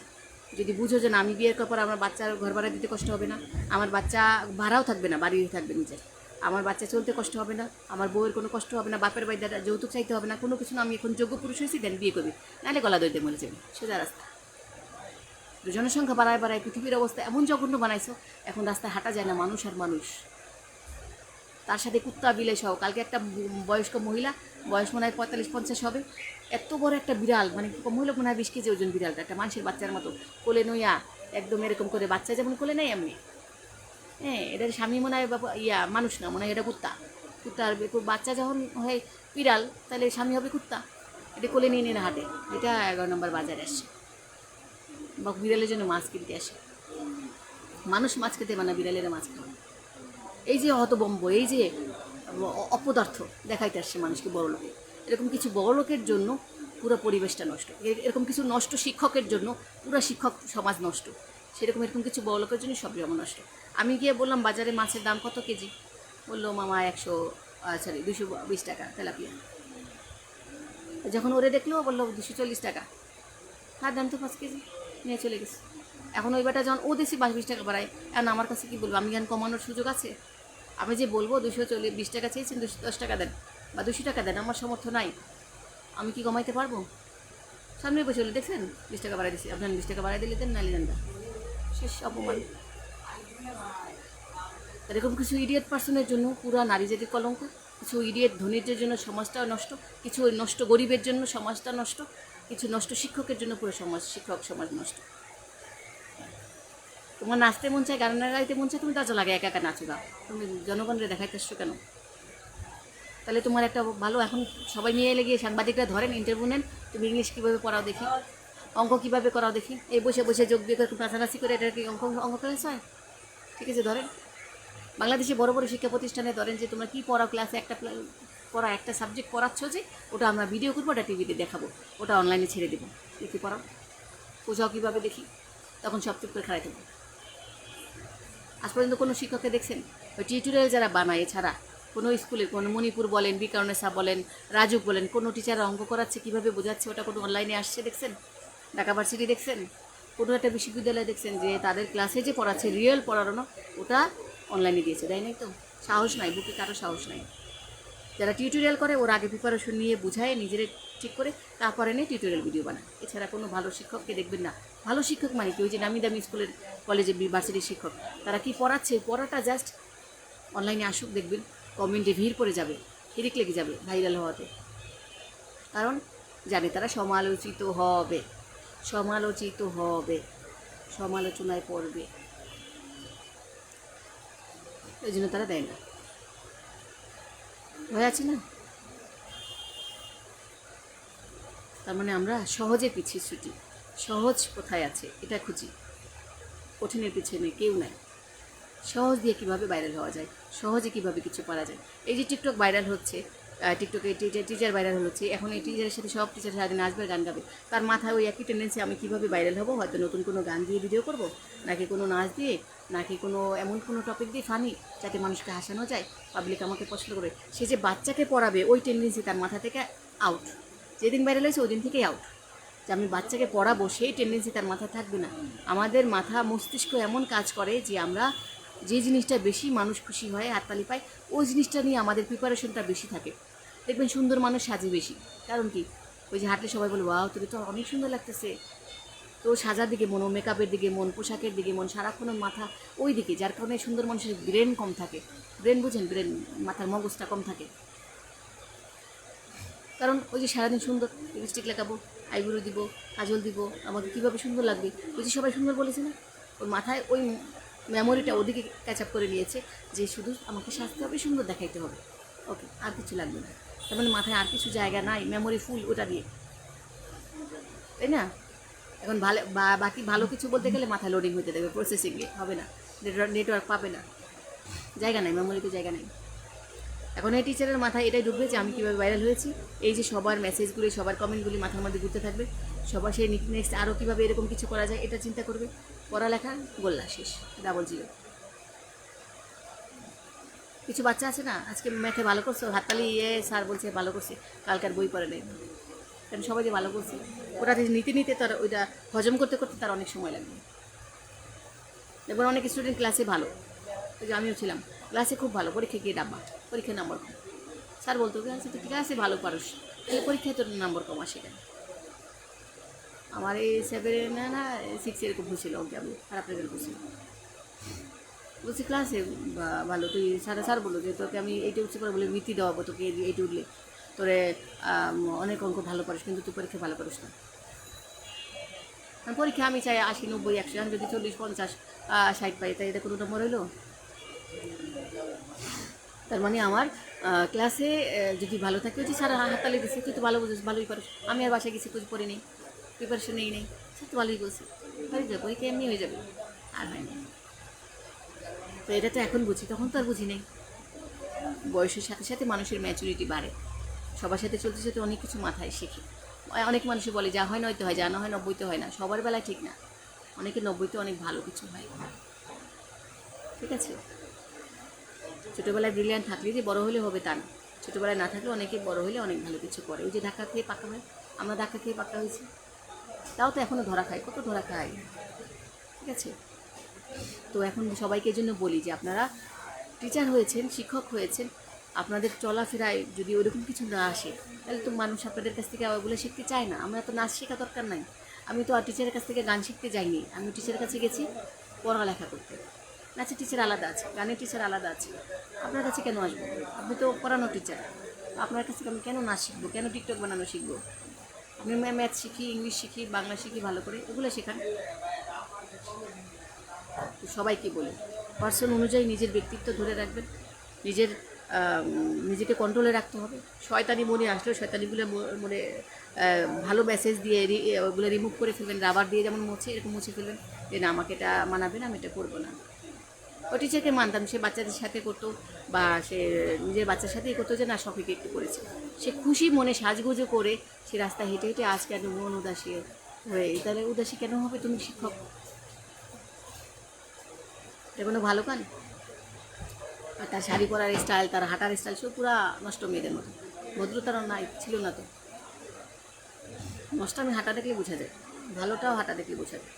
S1: যদি বুঝো যে না আমি বিয়ের পর আমার বাচ্চার ঘর ভাড়া দিতে কষ্ট হবে না, আমার বাচ্চা ভাড়াও থাকবে না, বাড়ি থাকবে নিজের, আমার বাচ্চা চলতে কষ্ট হবে না, আমার বউয়ের কোনো কষ্ট হবে না, বাপের বাড়ি দাদা যৌতুক চাইতে হবে না, কোনো কিছু না, আমি এখন যোগ্য পুরুষ হয়েছি, দেন বিয়ে করবি, নাহলে গলা দইতে মরে যাবে, সোজা রাস্তা। জনসংখ্যা বাড়ায় পৃথিবীর অবস্থা এমন জঘন্য বানাইছো, এখন রাস্তায় হাঁটা যায় না, মানুষ আর মানুষ, তার সাথে কুত্তা বিলে সহ। কালকে একটা বয়স্ক মহিলা, বয়স মনে হয় 45-50 হবে, এত বড় একটা বিড়াল, মানে মহিলা মনে হয় 20 কেজি ওজন বিড়ালটা, একটা মানুষের বাচ্চার মতো কোলে নইয়া একদম এরকম করে, বাচ্চা যেমন কোলে নেই এমনি। হ্যাঁ, এটার স্বামী মনে হয় মানুষ না, মনে হয় এটা কুত্তা। কুত্তার বাচ্চা যখন হয় বিড়াল, তাহলে স্বামী হবে কুত্তা। এটা কোলে নিয়ে নিয়ে হাঁটে। এটা 11 নম্বর বাজারে আসে, বা বিড়ালের জন্য মাছ কিনতে আসে। মানুষ মাছ খেতে মানে বিড়ালের মাছ খাবে। এই যে হতবম্ব, এই যে অপদার্থ দেখাইতে আসছে মানুষকে বড় লোকে। এরকম কিছু বড় লোকের জন্য পুরো পরিবেশটা নষ্ট, এরকম কিছু নষ্ট শিক্ষকের জন্য পুরো শিক্ষক সমাজ নষ্ট, সেরকম এরকম কিছু বড় লোকের জন্য সব জমা নষ্ট। আমি গিয়ে বললাম বাজারে মাছের দাম কত কেজি? বললো মামা 220 টাকা তেলাপিয়া। যখন ওরে দেখলো বললো 240 টাকা। হ্যাঁ দাম তো 5 কেজি, নিয়ে চলে গেছে। এখন ওই বেটা যখন ও দেশি 20 টাকা বাড়ায়, এখন আমার কাছে কী বলবো? আমি জ্ঞান কমানোর সুযোগ আছে? আমি যে বলবো 220 টাকা চেয়েছেন, 210 টাকা দেন বা 200 টাকা দেন, আমার সামর্থ্য নাই, আমি কি কমাইতে পারবো? সামনে বসে বলে দেখছেন 20 টাকা বাড়াই দিচ্ছি, আপনার 20 টাকা বাড়াই দিলে দেন, নালি দেন না, শেষ অপমান। এরকম কিছু ইডিয়েট পার্সনের জন্য পুরো নারী জাতির কলঙ্ক, কিছু ইডিয়েট ধনীদের জন্য সমাজটা নষ্ট, কিছু নষ্ট গরিবের জন্য সমাজটা নষ্ট, কিছু নষ্ট শিক্ষকের জন্য পুরো শিক্ষক সমাজ নষ্ট। তোমার নাচতে মন চায়, গান গাইতে মন চায়, তুমি তাজা লাগে একা একা নাচো, গাও, তুমি জনগণরে দেখাইতে আসছো কেন? তাহলে তোমার একটা ভালো, এখন সবাই নিয়ে এলে গিয়ে সাংবাদিকরা ধরেন, ইন্টারভিউ নেন, তুমি ইংলিশ কীভাবে পড়াও দেখি, অঙ্ক কীভাবে করাও দেখি, এই বসে বসে যোগ বিয়োগ কাছাকাছি করে এটা কি অঙ্ক ক্লাস হয়? ঠিক আছে, ধরেন বাংলাদেশে বড় বড় শিক্ষা প্রতিষ্ঠানে ধরেন যে তোমরা কী পড়াও, ক্লাসে একটা সাবজেক্ট পড়াচ্ছ যে ওটা আমরা ভিডিও করবো, ওটা টিভিতে দেখাবো, ওটা অনলাইনে ছেড়ে দেবো, কী পড়াও বোঝাও কীভাবে দেখি, তখন সব চুপ করে খাড়াই থাকবো। আজ পর্যন্ত কোনো শিক্ষককে দেখছেন? ওই টিউটোরিয়াল যারা বানায়, এছাড়া কোনো স্কুলে, কোনো মণিপুর বলেন, বিকারণেসা বলেন, রাজুক বলেন, কোনো টিচাররা অঙ্ক করাচ্ছে কীভাবে বোঝাচ্ছে, ওটা কোনো অনলাইনে আসছে দেখছেন? ঢাকা ভার্সিটি দেখছেন? কোনো একটা বিশ্ববিদ্যালয়ে দেখছেন যে তাদের ক্লাসে যে পড়াচ্ছে রিয়েল পড়ানো, ওটা অনলাইনে দিয়েছে? দেয় নাই তো, সাহস নাই, বুকে কারো সাহস নাই। যারা টিউটোরিয়াল করে ওরা আগে প্রিপারেশন নিয়ে বুঝায় নিজেরা ঠিক করে, তারপরে নিয়ে টিউটোরিয়াল ভিডিও বানায়। এছাড়া কোনো ভালো শিক্ষককে দেখবেন না। ভালো শিক্ষক মানে কি? ওই যে নামি দামি স্কুলের, কলেজে, ভার্সিটির শিক্ষক, তারা কি পড়াচ্ছে, পড়াটা জাস্ট অনলাইনে আসুক, দেখবেন কমেন্টে ভিড় পড়ে যাবে, হিরিক লেগে যাবে ভাইরাল হওয়াতে, কারণ জানে তারা সমালোচিত হবে, সমালোচনায় পড়বে, এই জন্য তারা দেয় না। ভয় আছে না? তার মানে আমরা সহজে পিছিয়ে ছুটি, সহজ কোথায় আছে এটা খুঁজি, কঠিনের পিছনে কেউ নাই। সহজ দিয়ে কীভাবে ভাইরাল হওয়া যায়, সহজে কীভাবে কিছু করা যায়। এই যে টিকটক ভাইরাল হচ্ছে, টিকটকে টিচার ভাইরাল হচ্ছে, এখন এই টিচারের সাথে সব টিচার সারাদিন আসবে গান গাবে, তার মাথায় ওই একই টেন্ডেন্সি আমি কীভাবে ভাইরাল হবো, হয়তো নতুন কোনো গান দিয়ে ভিডিও করব, নাকি কোনো নাচ দিয়ে, নাকি কোনো এমন কোনো টপিক দিয়ে ফানি যাতে মানুষকে হাসানো যায়, পাবলিক আমাকে পছন্দ করে। সে যে বাচ্চাকে পড়াবে ওই টেন্ডেন্সি তার মাথা থেকে আউট, যেদিন ভাইরাল হয়েছে ওই দিন থেকেই আউট। যে আমি বাচ্চাকে পড়াবো সেই টেন্ডেন্সি তার মাথায় থাকবে না। আমাদের মাথা মস্তিষ্ক এমন কাজ করে যে আমরা যে জিনিসটা বেশি মানুষ খুশি হয় হাততালি পায় ওই জিনিসটা নিয়ে আমাদের প্রিপারেশনটা বেশি থাকে। দেখবেন সুন্দর মানুষ সাজে বেশি, কারণ কি ওই যে হাঁটলে সবাই বলে ওয়াও তোকে তো অনেক সুন্দর লাগতেছে, তো সাজার দিকে মন, মেকআপের দিকে মন, পোশাকের দিকে মন, সারাক্ষণ মাথা ওই দিকে, যার কারণে সুন্দর মানুষের ব্রেন কম থাকে। ব্রেন বুঝেন, ব্রেন মাথার মগজটা কম থাকে, কারণ ওই যে সারাদিন সুন্দর লিপস্টিক লাগাবো, আইব্রো দিব, কাজল দিব, আমাকে কীভাবে সুন্দর লাগবে, ওই যে সবাই সুন্দর বলেছে না, ওর মাথায় ওই মেমোরিটা ওদিকে ক্যাচ আপ করে নিয়েছে যে শুধু আমাকে সাজতে হবে, সুন্দর দেখাইতে হবে, ওকে আর কিছু লাগবে না। তার মানে মাথায় আর কিছু জায়গা নাই, মেমোরি ফুল ওটা দিয়ে, তাই না? এখন ভালো বাকি ভালো কিছু বলতে গেলে মাথায় লোডিং হতে দেবে, প্রসেসিংয়ে হবে না, নেটওয়ার্ক পাবে না, জায়গা নাই, মেমোরিতে জায়গা নেই। এখন এই টিচারের মাথায় এটাই ঢুকবে যে আমি কীভাবে ভাইরাল হয়েছি, এই যে সবার মেসেজগুলি, সবার কমেন্টগুলি মাথার মধ্যে ঘুরতে থাকবে, সবার সেই নেক্সট আরও কীভাবে এরকম কিছু করা যায় এটা চিন্তা করবে। পড়ালেখা গোল্লা শেষ, ডাবল জিরো। কিছু বাচ্চা আছে না, আজকে ম্যাথে ভালো করছো, হাততালি স্যার বলছে ভালো করছে, কালকার বই পড়ে নেই, কারণ সবাই যে ভালো করছে ওটা নিতে নিতে তার ওইটা হজম করতে করতে তার অনেক সময় লাগবে। এবার অনেক স্টুডেন্ট ক্লাসে ভালো, ওই যে আমিও ছিলাম ক্লাসে খুব ভালো, পরীক্ষা গিয়ে ডাব্বা, পরীক্ষায় নাম্বার কম। স্যার বলতো তুই ক্লাসে ভালো পারস, তাহলে পরীক্ষায় তোর নাম্বার কম আসে কেন? আমার এই 7 না 6 এরকম হয়েছিল, ওকে আমি খারাপ রেজাল্ট করছি, বলছি ক্লাসে ভালো, তুই স্যার বললো যে তোকে আমি এইটা উঠতে পারবো বলে বৃত্তি দেওয়াবো তোকে, এইটা উঠলে তোরে অনেক অঙ্ক ভালো পারিস, কিন্তু তুই পরীক্ষা ভালো পারিস না। পরীক্ষা আমি চাই 80, 90, 100, আমি যদি 40, 50, 60 পাই, তাই এটা কোনো নম্বর হইলো? তার মানে আমার ক্লাসে যদি ভালো থাকে, ওই যে স্যার হাততালি দিচ্ছে, তুই তো ভালো বুঝিস, ভালোই পারিস, আমি আর বাসায় গেছি কিছু পড়ি নেই, প্রিপারেশন নেই, স্যার তো ভালোই বলছি, হয়ে যাবে পরীক্ষা এমনি হয়ে যাবে, আর হয় না। তো এটা তো এখন বুঝি, তখন তো আর বুঝি নেই। বয়সের সাথে সাথে মানুষের ম্যাচুরিটি বাড়ে, সবার সাথে চলতে চলতে অনেক কিছু মাথায় শেখে। অনেক মানুষই বলে যা হয় 9তে হয়, যা না হয় 90তে হয় না, সবার বেলায় ঠিক না, অনেকে 90তে অনেক ভালো কিছু হয়, ঠিক আছে? ছোটোবেলায় ব্রিলিয়ান্ট থাকলে যে বড় হলে হবে তা না, ছোটোবেলায় না থাকলে অনেকে বড় হলে অনেক ভালো কিছু করে। ওই যে ধাক্কা খেয়ে পাক্কা হয়, আমরা ধাক্কা খেয়ে পাক্কা হয়েছি, তাও তো এখনও ধরা খাই, কত ধরা খাই, ঠিক আছে? তো এখন সবাইকে জন্য বলি যে আপনারা টিচার হয়েছেন, শিক্ষক হয়েছেন, আপনাদের চলাফেরায় যদি ওরকম কিছু না আসে তাহলে তো মানুষ আপনাদের কাছ থেকে ওগুলো শিখতে চায় না। আমরা তো নাচ শেখা দরকার নাই, আমি তো আর টিচারের কাছ থেকে গান শিখতে যাইনি, আমি টিচারের কাছে গেছি পড়ালেখা করতে। নাচের টিচার আলাদা আছে, গানের টিচার আলাদা আছে, আপনার কাছে কেন আসবো? আপনি তো পড়ানো টিচার, আপনার কাছ থেকে আমি কেন নাচ শিখবো, কেন টিকটক বানানো শিখবো? আমি ম্যাথ শিখি, ইংলিশ শিখি, বাংলা শিখি ভালো করে, এগুলো শেখান। সবাইকে বলি পার্সন অনুযায়ী নিজের ব্যক্তিত্ব ধরে রাখবেন, নিজের নিজেকে কন্ট্রোলে রাখতে হবে। শয়তানি মনে আসলেও শয়তানিগুলো মনে ভালো মেসেজ দিয়ে ওগুলো রিমুভ করে ফেলবেন, রাবার দিয়ে যেমন মুছে, এরকম মুছে ফেলবেন যে না আমাকে এটা মানাবে না, আমি এটা করবো না। ওই টিচারকে মানতাম, সে বাচ্চাদের সাথে করতো বা সে নিজের বাচ্চার সাথেই করতো যে না শফিকে একটু করেছে, সে খুশি মনে সাজগুজো করে সে রাস্তায় হেঁটে হেঁটে আজ কেন মন উদাসী হয়ে, তাহলে উদাসী কেন হবে? তুমি শিক্ষক, এটা কোনো ভালো কান? আর তার শাড়ি পরার স্টাইল, তার হাঁটার স্টাইল সব পুরো নষ্ট, মেয়েদের মতো। ভদ্রতার নাই ছিল না তো, নষ্ট আমি হাঁটা দেখলে বোঝা যায়, ভালোটাও হাঁটা দেখলে বোঝা যায়,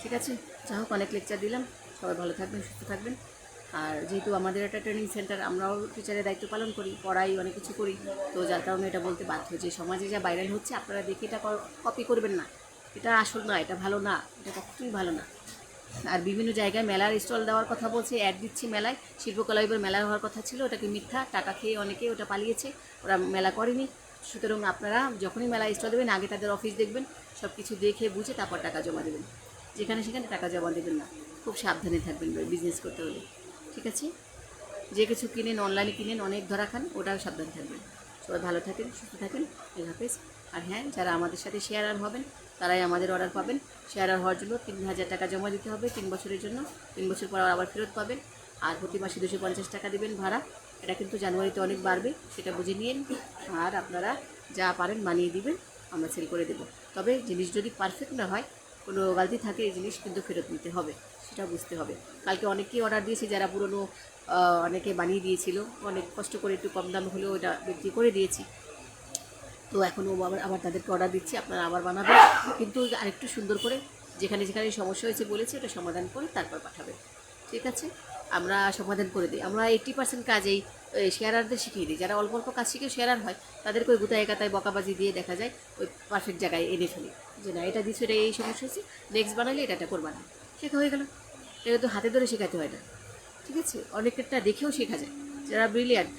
S1: ঠিক আছে? যা হোক, অনেক লেকচার দিলাম, সবাই ভালো থাকবেন, সুস্থ থাকবেন। আর যেহেতু আমাদের একটা ট্রেনিং সেন্টার, আমরাও টিচারের দায়িত্ব পালন করি, পড়াই, অনেক কিছু করি, তো যার কারণে এটা বলতে বাধ্য যে সমাজে যা ভাইরাল হচ্ছে আপনারা দেখে এটা কপি করবেন না, এটা আসল না, এটা ভালো না, এটা কখনোই ভালো না। আর বিভিন্ন জায়গায় মেলার স্টল দেওয়ার কথা বলছে, অ্যাড দিচ্ছে মেলায়, শিল্পকলা এবার মেলা হওয়ার কথা ছিল, ওটাকে মিথ্যা, টাকা খেয়ে অনেকে ওটা পালিয়েছে, ওরা মেলা করেনি। সুতরাং আপনারা যখনই মেলা স্টল দেবেন আগে তাদের অফিস দেখবেন, সব কিছু দেখে বুঝে তারপর টাকা জমা দেবেন, যেখানে সেখানে টাকা জমা দেবেন না, খুব সাবধানে থাকবেন বিজনেস করতে হলে, ঠিক আছে? যে কিছু কিনেন, অনলাইনে কিনেন, অনেক ধরা খান, ওটাও সাবধানে থাকবেন। সবাই ভালো থাকেন, সুস্থ থাকেন, আল্লাহ হাফেজ। আর হ্যাঁ, যারা আমাদের সাথে শেয়ারার হবেন তারাই আমাদের অর্ডার পাবেন। শেয়ারার হওয়ার জন্য 3000 টাকা জমা দিতে হবে 3 বছরের জন্য, 3 বছর পর আবার ফেরত পাবেন। আর প্রতি মাসে 250 টাকা দেবেন ভাড়া। এটা কিন্তু জানুয়ারিতে অনেক বাড়বে, সেটা বুঝে নিন। আর আপনারা যা পারেন মানিয়ে দিবেন, আমরা সেল করে দেবো। তবে জিনিস যদি পারফেক্ট না হয়, কোনো গলতি থাকে, এই জিনিস কিন্তু ফেরত নিতে হবে, সেটা বুঝতে হবে। কালকে অনেকেই অর্ডার দিয়েছে, যারা পুরনো অনেকে বানিয়ে দিয়েছিল, অনেক কষ্ট করে একটু কম দাম হলেও এটা বিক্রি করে দিয়েছি। তো এখনও আবার তাদেরকে অর্ডার দিচ্ছি, আপনারা আবার বানাবেন, কিন্তু আরেকটু সুন্দর করে, যেখানে যেখানে সমস্যা হয়েছে বলেছি ওটা সমাধান করে তারপর পাঠাবেন। ঠিক আছে, আমরা সমাধান করে দিই। আমরা 80% কাজ এই শেয়ারারদের শিখিয়ে দিই। যারা অল্প অল্প কাজ শিখে শেয়ারার হয়, তাদেরকে ওই গুতায় একাতায় বকাবাজি দিয়ে দেখা যায় ওই পারফেক্ট জায়গায় এনে ফেলি, যে না এটা দিচ্ছ, এটা এই সমস্যা হচ্ছে, নেক্সট বানালে এটা করবা না, শেখা হয়ে গেল। এটা তো হাতে ধরে শেখাতে হয় না। ঠিক আছে, অনেকটা দেখেও শেখা যায়। যারা ব্রিলিয়ান্ট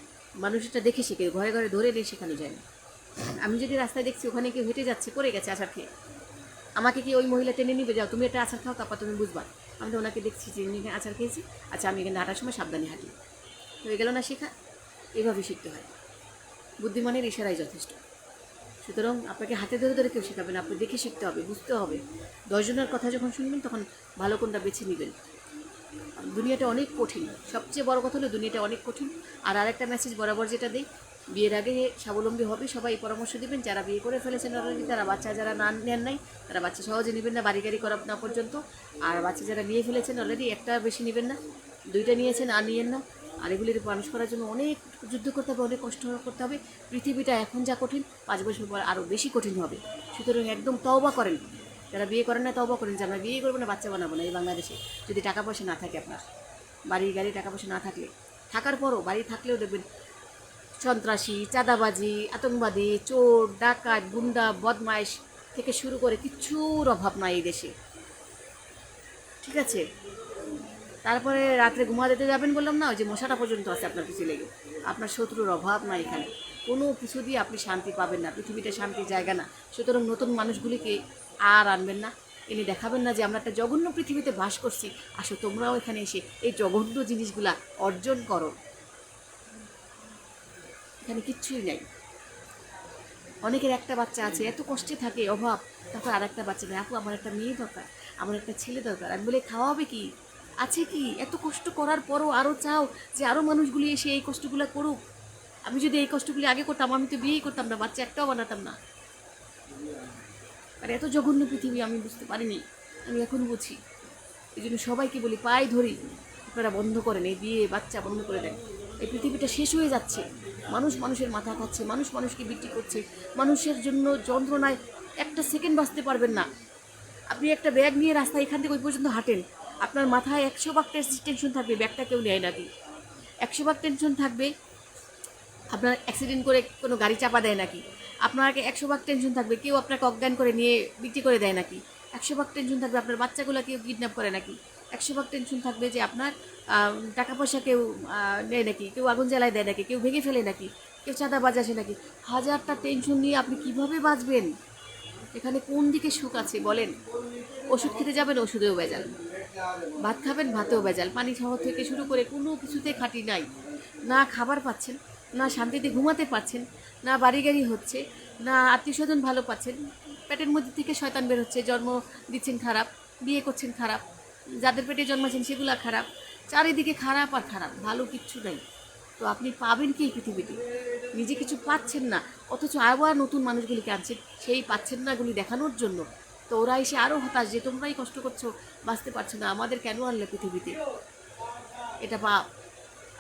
S1: মানুষটা দেখে শেখে, ঘরে ঘরে ধরে নিয়ে শেখানো যায় না। আমি যদি রাস্তায় দেখছি ওখানে কেউ হেঁটে যাচ্ছে, পড়ে গেছে আচার খেয়ে, আমাকে কি ওই মহিলা টেনে নিবে, যাও তুমি একটা আচার খাও, তারপর তুমি বুঝবা। আমি তো ওনাকে দেখছি যে উনি এখানে আচার খেয়েছি, আচ্ছা আমি এখানে হাঁটার সময় সাবধানে হাঁটি, হয়ে গেল না শেখা। এভাবে শিখতে হয়, বুদ্ধিমানের ইশারাই যথেষ্ট। সুতরাং আপনাকে হাতে ধরে ধরে কেউ শেখাবে না, আপনি দেখে শিখতে হবে, বুঝতে হবে। 10 জনের কথা যখন শুনবেন তখন ভালো কোনটা বেছে নেবেন। দুনিয়াটা অনেক কঠিন, সবচেয়ে বড় কথা হলো দুনিয়াটা অনেক কঠিন। আর আরেকটা মেসেজ বরাবর যেটা দিই, বিয়ের আগে স্বাবলম্বী হবে সবাই পরামর্শ দেবেন। যারা বিয়ে করে ফেলেছেন অলরেডি, তারা বাচ্চা যারা না নেন নাই, তারা বাচ্চা সহজে নেবেন না, বাড়ি গাড়ি করা না পর্যন্ত। আর বাচ্চা যারা নিয়ে ফেলেছেন অলরেডি, একটা বেশি নেবেন না, 2টা নিয়েছেন আর নিয়েন না। আর এগুলির মানুষ করার জন্য অনেক যুদ্ধ করতে হবে, অনেক কষ্ট করতে হবে। পৃথিবীটা এখন যা কঠিন, 5 বছর পর আরও বেশি কঠিন হবে। সুতরাং একদম তওবা করেন। যারা বিয়ে করেন না, তওবা করেন যে আমরা বিয়ে করবো না, বাচ্চা বানাবো না এই বাংলাদেশে। যদি টাকা পয়সা না থাকে, আপনার বাড়ি গাড়ি টাকা পয়সা না থাকলে, থাকার পরও বাড়ি থাকলেও দেখবেন সন্ত্রাসী, চাঁদাবাজি, আতঙ্কবাদী, চোর, ডাকাত, গুন্ডা, বদমাইশ থেকে শুরু করে কিচ্ছুর অভাব নাই এই দেশে। ঠিক আছে, তারপরে রাত্রে ঘুমা দিতে যাবেন বললাম না, ওই যে মশাটা পর্যন্ত আছে আপনার পিছু লেগে। আপনার শত্রুর অভাব নাই এখানে, কোনো কিছু দিয়ে আপনি শান্তি পাবেন না। পৃথিবীটা শান্তির জায়গা না। সুতরাং নতুন মানুষগুলিকে আর আনবেন না, এনে দেখাবেন না যে আমরা একটা জঘন্য পৃথিবীতে বাস করছি। আসো তোমরাও এখানে এসে এই জঘন্য জিনিসগুলা অর্জন করো। এখানে কিচ্ছুই নাই। অনেকের একটা বাচ্চা আছে, এত কষ্টে থাকে, অভাব, তারপর আর একটা বাচ্চা নেই। আপু আমার একটা মেয়ে দরকার, আমার একটা ছেলে দরকার। আমি বলে খাওয়াবে কি, আছে কি? এত কষ্ট করার পরও আরও চাও যে আরও মানুষগুলি এসে এই কষ্টগুলো করুক। আমি যদি এই কষ্টগুলি আগে করতাম, আমি তো বিয়েই করতাম না, বাচ্চা একটাও বানাতাম না। আর এত জঘন্য পৃথিবী আমি বুঝতে পারিনি, আমি এখন বুঝি। এই জন্য সবাইকে বলি, পায়ে ধরি, আপনারা বন্ধ করেন, এই বিয়ে বাচ্চা বন্ধ করে দেন। এই পৃথিবীটা শেষ হয়ে যাচ্ছে। মানুষ মানুষের মাথা খাচ্ছে, মানুষ মানুষকে বিক্রি করছে। মানুষের জন্য যন্ত্রণায় একটা সেকেন্ড বাঁচতে পারবেন না। আপনি একটা ব্যাগ নিয়ে রাস্তায় এখান থেকে ওই পর্যন্ত হাঁটেন, আপনার মাথায় 100 ভাগ টেনশন থাকবে, ব্যাগটা কেউ নেয় নাকি। 100 ভাগ টেনশন থাকবে আপনার অ্যাক্সিডেন্ট করে কোনো গাড়ি চাপা দেয় নাকি। আপনাকে 100 ভাগ টেনশন থাকবে কেউ আপনাকে অজ্ঞান করে নিয়ে বিক্রি করে দেয় নাকি। 100 ভাগ টেনশন থাকবে আপনার বাচ্চাগুলো কেউ কিডন্যাপ করে নাকি। 100 ভাগ টেনশন থাকবে যে আপনার টাকা পয়সা কেউ নেয় নাকি, কেউ আগুন জ্বালায় দেয় নাকি, কেউ ভেঙে ফেলে নাকি, কেউ চাঁদাবাজ আসে নাকি। হাজারটা টেনশন নিয়ে আপনি কিভাবে বাঁচবেন? এখানে কোন দিকে সুখ আছে বলেন? ওষুধ খেতে যাবেন, ওষুধেও ভেজাল। ভাত খাবেন, ভাতেও ভেজাল। পানি খাওয়া থেকে শুরু করে কোনো কিছুতে খাঁটি নাই। না খাবার পাচ্ছেন, না শান্তিতে ঘুমাতে পারছেন, না বাড়ি গাড়ি হচ্ছে, না আত্মীয় স্বজন ভালো পাচ্ছেন। পেটের মধ্যে থেকে শয়তান বের হচ্ছে, জন্ম দিচ্ছেন খারাপ, বিয়ে করছেন খারাপ, যাদের পেটে জন্মাচ্ছেন সেগুলা খারাপ। চারিদিকে খারাপ আর খারাপ, ভালো কিচ্ছু নাই। তো আপনি পাবেন কি এই পৃথিবীতে? নিজে কিছু পাচ্ছেন না, অথচ আবার নতুন মানুষগুলিকে আনছেন সেই পাচ্ছেন না গুলি দেখানোর জন্য। তো ওরা এসে আরও হতাশ যে তোমরাই কষ্ট করছো, বাঁচতে পারছো না, আমাদের কেন আনলে পৃথিবীতে? এটা পাপ।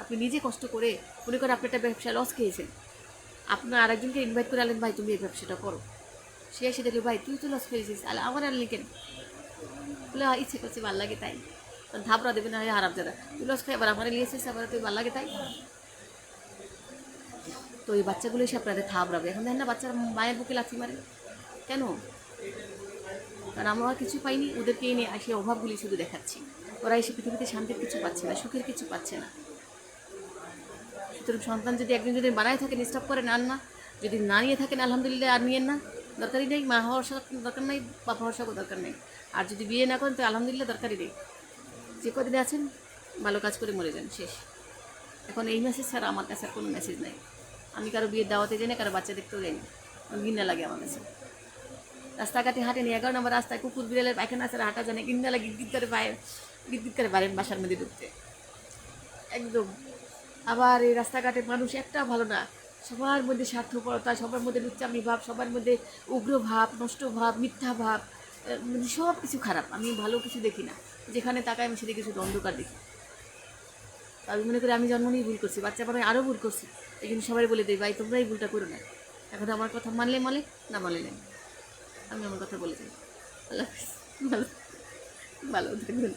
S1: আপনি নিজে কষ্ট করে, মনে করেন আপনি একটা ব্যবসা লস খেয়েছেন, আপনার আরেকজনকে ইনভাইট করে আনলেন, ভাই তুমি এই ব্যবসাটা করো। সে এসে দেখলো, ভাই তুই তো লস খেয়েছিস, তাহলে আমার আনলি কেন? বলে ইচ্ছে করছে, ভাল লাগে তাই। ধাপড়া দেবে না, হারাম দাদা তুই লস খাই, আবার আমার নিয়েছিস, আবার তুই ভাল লাগে তাই। তো এই বাচ্চাগুলো এসে আপনাদের থাবড়াবে। এখন দেখেন না বাচ্চারা মায়ের বুকে লাথি মারে কেন? কারণ আমরা কিছু পাইনি, ওদেরকে এনে আসে অভাবগুলি শুধু দেখাচ্ছি। ওরা এসে পৃথিবীতে শান্তির কিছু পাচ্ছে না, সুখের কিছু পাচ্ছে না। সুতরাং সন্তান যদি একজন যদি বানায় থাকেন, স্টপ করেন, আন না। যদি না নিয়ে থাকেন আলহামদুলিল্লাহ, আর নিয়েন না, দরকারই নেই। মা হওয়ার দরকার নেই, বাপ হওয়ার দরকার নেই। আর যদি বিয়ে না করেন তো আলহামদুলিল্লাহ, দরকারই নেই। যে কদিনে আছেন ভালো কাজ করে মরে যান, শেষ। এখন এই মেসেজ ছাড়া আমার কাছে আর কোনো মেসেজ নাই। আমি কারো বিয়ের দাওয়াতে যাই না, কারো বাচ্চা দেখতেও যাই না, ঘৃণা লাগে আমার কাছে। রাস্তাঘাটে হাঁটেনি, 11 নম্বর রাস্তায় কুকুর বিড়ালের পায়খানা আছে, হাঁটা জানে, ঘৃণা লাগে, গিট করে পায়ে গিট করে পারেন বাসার মধ্যে ঢুকতে। একদম। আবার এই রাস্তাঘাটে মানুষ একটা ভালো না, সবার মধ্যে স্বার্থপরতা, সবার মধ্যে লুচ্চামি ভাব, সবার মধ্যে উগ্র ভাব, নষ্ট ভাব, মিথ্যা ভাব, মানে সব কিছু খারাপ। আমি ভালো কিছু দেখি না, যেখানে তাকাই আমি সেদিকে শুধু অন্ধকার দেখি। তো আমি মনে করি আমি জন্ম নিয়ে ভুল করছি, বাচ্চা পরে আরও ভুল করছি, এই জন্য সবাই বলে দিই ভাই তোমরা এই ভুলটা করো না। এখন আমার কথা মানলে মানলে, না মানলে নেই, আমি আমার কথা বলে যাই। আল্লাহ হাফিজ। ভালো ভালো থাকবেন।